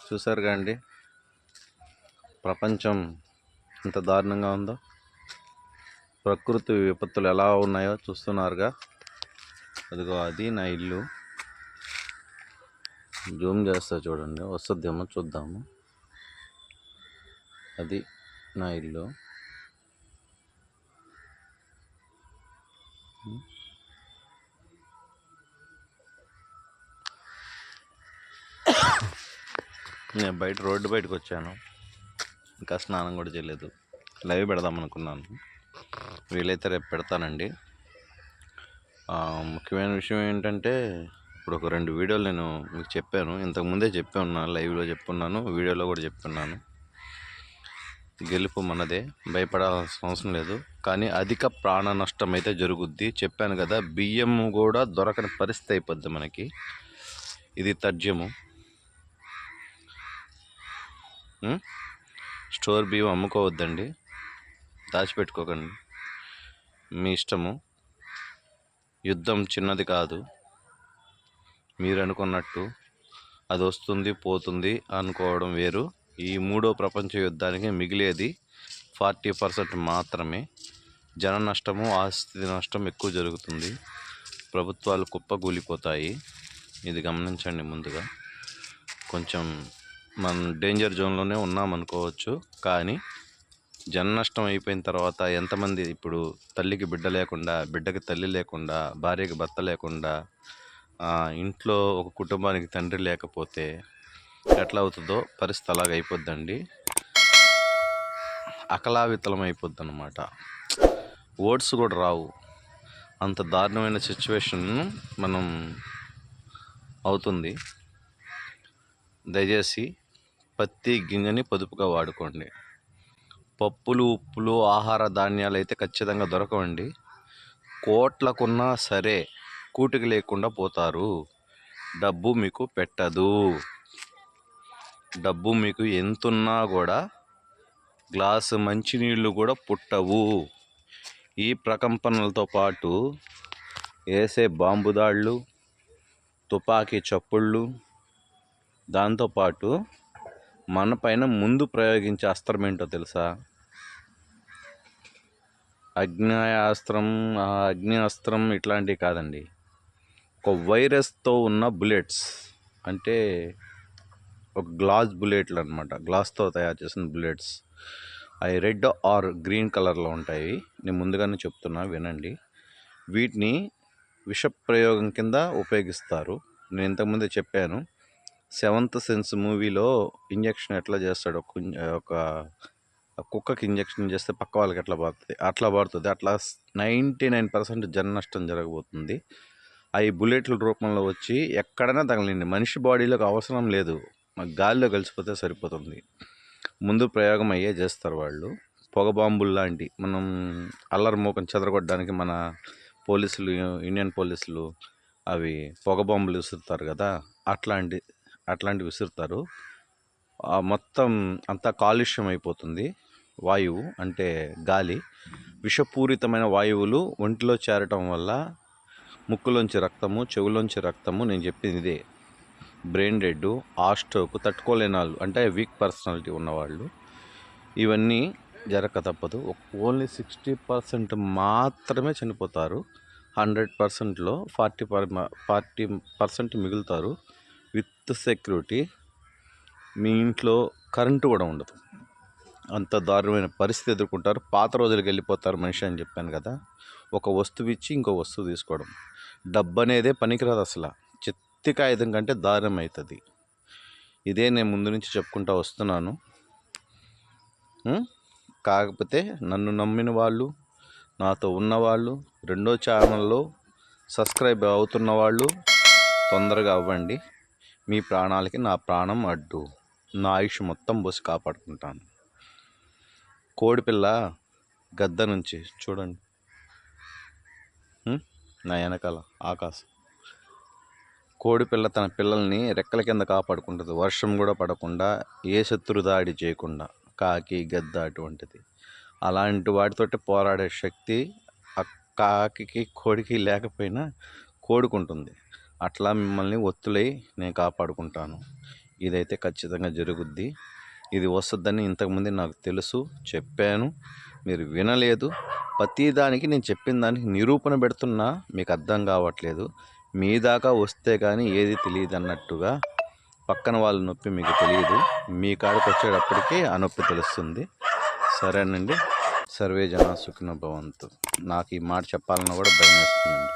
చూసారుగా అండి, ప్రపంచం ఎంత దారుణంగా ఉందో. ప్రకృతి విపత్తులు ఎలా ఉన్నాయో చూస్తున్నారుగా. అదిగో అది నా ఇల్లు. జూమ్ చేస్తా చూడండి, వస్తుందేమో చూద్దాము. అది నా ఇల్లు. నేను రోడ్డు బయటకు వచ్చాను, ఇంకా స్నానం కూడా చేయలేదు. లైవ్ పెడదాం అనుకున్నాను, వీలైతే రేపు పెడతానండి. ముఖ్యమైన విషయం ఏంటంటే, ఇప్పుడు ఒక 2 వీడియోలు నేను మీకు చెప్పాను, ఇంతకుముందే చెప్పి ఉన్నాను, లైవ్లో చెప్పున్నాను, వీడియోలో కూడా చెప్పున్నాను. గెలుపు మనదే, భయపడాల్సిన అవసరం లేదు. కానీ అధిక ప్రాణ నష్టం అయితే జరుగుద్ది. చెప్పాను కదా, బియ్యం కూడా దొరకని పరిస్థితి అయిపోద్ది మనకి. ఇది తథ్యము. స్టోర్ బియ్యం అమ్ముకోవద్దండి, దాచిపెట్టుకోకండి, మీ ఇష్టము. యుద్ధం చిన్నది కాదు, మీరు అనుకున్నట్టు అది వస్తుంది పోతుంది అనుకోవడం వేరు. ఈ 3వ ప్రపంచ యుద్ధానికి మిగిలేది 40% మాత్రమే. జన నష్టము, ఆస్తి నష్టం ఎక్కువ జరుగుతుంది. ప్రభుత్వాలు కుప్పకూలిపోతాయి. ఇది గమనించండి. ముందుగా కొంచెం మనం డేంజర్ జోన్లోనే ఉన్నామనుకోవచ్చు, కానీ జన నష్టం అయిపోయిన తర్వాత ఎంతమంది ఇప్పుడు తల్లికి బిడ్డ లేకుండా, బిడ్డకి తల్లి లేకుండా, భార్యకి భర్త లేకుండా, ఇంట్లో ఒక కుటుంబానికి తండ్రి లేకపోతే ఎట్లా అవుతుందో పరిస్థితి అలాగ అయిపోద్దండి. అకలావితలం అయిపోద్ది అన్నమాట. ఓట్స్ కూడా రావు, అంత దారుణమైన సిచ్యువేషన్ మనం అవుతుంది. దయచేసి పత్తి గింజని పొదుపుగా వాడుకోండి. పప్పులు, ఉప్పులు, ఆహార ధాన్యాలు అయితే ఖచ్చితంగా దొరకవండి. కోట్లకున్నా సరే కూటికి లేకుండా పోతారు. డబ్బు మీకు పెట్టదు. డబ్బు మీకు ఎంతున్నా కూడా గ్లాసు మంచినీళ్ళు కూడా పుట్టవు. ఈ ప్రకంపనలతో పాటు వేసే బాంబు దాళ్ళు, తుపాకీ చప్పుళ్ళు, దాంతోపాటు మన పైన ముందు ప్రయోగించే అస్త్రం ఏంటో తెలుసా? అగ్ని అస్త్రం ఇట్లాంటివి కాదండి. ఒక వైరస్తో ఉన్న బుల్లెట్స్, అంటే ఒక గ్లాస్ బుల్లెట్లు అనమాట. గ్లాస్తో తయారు చేసిన బుల్లెట్స్. అవి రెడ్ ఆర్ గ్రీన్ కలర్లో ఉంటాయి. నేను ముందుగానే చెప్తున్నా, వినండి. వీటిని విష ప్రయోగం కింద ఉపయోగిస్తారు. నేను ఇంతకుముందే చెప్పాను, 7th సెన్స్ మూవీలో ఇంజక్షన్ ఎట్లా చేస్తాడు, ఒక కుక్కకి ఇంజక్షన్ చేస్తే పక్క వాళ్ళకి ఎట్లా పడుతుంది, అట్లా 99% జన నష్టం జరగబోతుంది. అవి బుల్లెట్ల రూపంలో వచ్చి ఎక్కడైనా తగలండి. మనిషి బాడీలోకి అవసరం లేదు, గాలిలో కలిసిపోతే సరిపోతుంది. ముందు ప్రయోగం అయ్యే చేస్తారు వాళ్ళు. పొగ బాంబులు లాంటి, మనం అల్లరి మూకం చెదరగొట్టడానికి మన పోలీసులు, ఇండియన్ పోలీసులు అవి పొగ బాంబులు విసురుతారు కదా, అట్లాంటి విసురుతారు. మొత్తం అంతా కాలుష్యం అయిపోతుంది. వాయువు అంటే గాలి, విషపూరితమైన వాయువులు ఒంటిలో చేరటం వల్ల ముక్కులోంచి రక్తము, చెవులోంచి రక్తము, నేను చెప్పింది ఇదే, బ్రెయిన్ డెడ్, స్ట్రోక్, తట్టుకోలేని వాళ్ళు అంటే వీక్ పర్సనాలిటీ ఉన్నవాళ్ళు, ఇవన్నీ జరగక తప్పదు. ఓన్లీ 60% మాత్రమే చనిపోతారు. 100%లో 40% మిగులుతారు. With security. మీ ఇంట్లో కరెంటు కూడా ఉండదు. అంత దారుణమైన పరిస్థితి ఎదుర్కొంటారు. పాత రోజులకు వెళ్ళిపోతారు మనిషి అని చెప్పాను కదా. ఒక వస్తువు ఇచ్చి ఇంకో వస్తువు తీసుకోవడం. డబ్బు అనేదే పనికిరాదు అసలు. చెత్తి కాగితం కంటే దారుణం అవుతుంది. ఇదే నేను ముందు నుంచి చెప్పుకుంటూ వస్తున్నాను. కాకపోతే నన్ను నమ్మిన వాళ్ళు, నాతో ఉన్నవాళ్ళు, 2వ ఛానల్లో సబ్స్క్రైబ్ అవుతున్న వాళ్ళు తొందరగా అవ్వండి. మీ ప్రాణాలకి నా ప్రాణం అడ్డు. నా ఆయుష్ మొత్తం పోసి కాపాడుకుంటాను. కోడిపిల్ల గద్ద నుంచి చూడండి, నా వెనకాల ఆకాశం. కోడిపిల్ల తన పిల్లల్ని రెక్కల కింద కాపాడుకుంటుంది, వర్షం కూడా పడకుండా, ఏ శత్రు దాడి చేయకుండా. కాకి, గద్ద అటువంటిది. అలాంటి వాటితోటి పోరాడే శక్తి ఆ కాకి, కోడికి లేకపోయినా కోడుకుంటుంది. అట్లా మిమ్మల్ని ఒత్తులై నేను కాపాడుకుంటాను. ఇదైతే ఖచ్చితంగా జరుగుద్ది. ఇది వస్తుందని ఇంతకుముందే నాకు తెలుసు, చెప్పాను, మీరు వినలేదు. ప్రతిదానికి నేను చెప్పిన దానికి నిరూపణ పెడుతున్నా, మీకు అర్థం కావట్లేదు. మీ దాకా వస్తే కానీ ఏది తెలియదు అన్నట్టుగా పక్కన వాళ్ళ నొప్పి మీకు తెలియదు, మీ కాడికి వచ్చేటప్పటికి ఆ నొప్పి తెలుస్తుంది. సరేనండి, సర్వే జనా సుఖినో భవంతు. నాకు ఈ మాట చెప్పాలన్నా కూడా భయం వేస్తుందండి.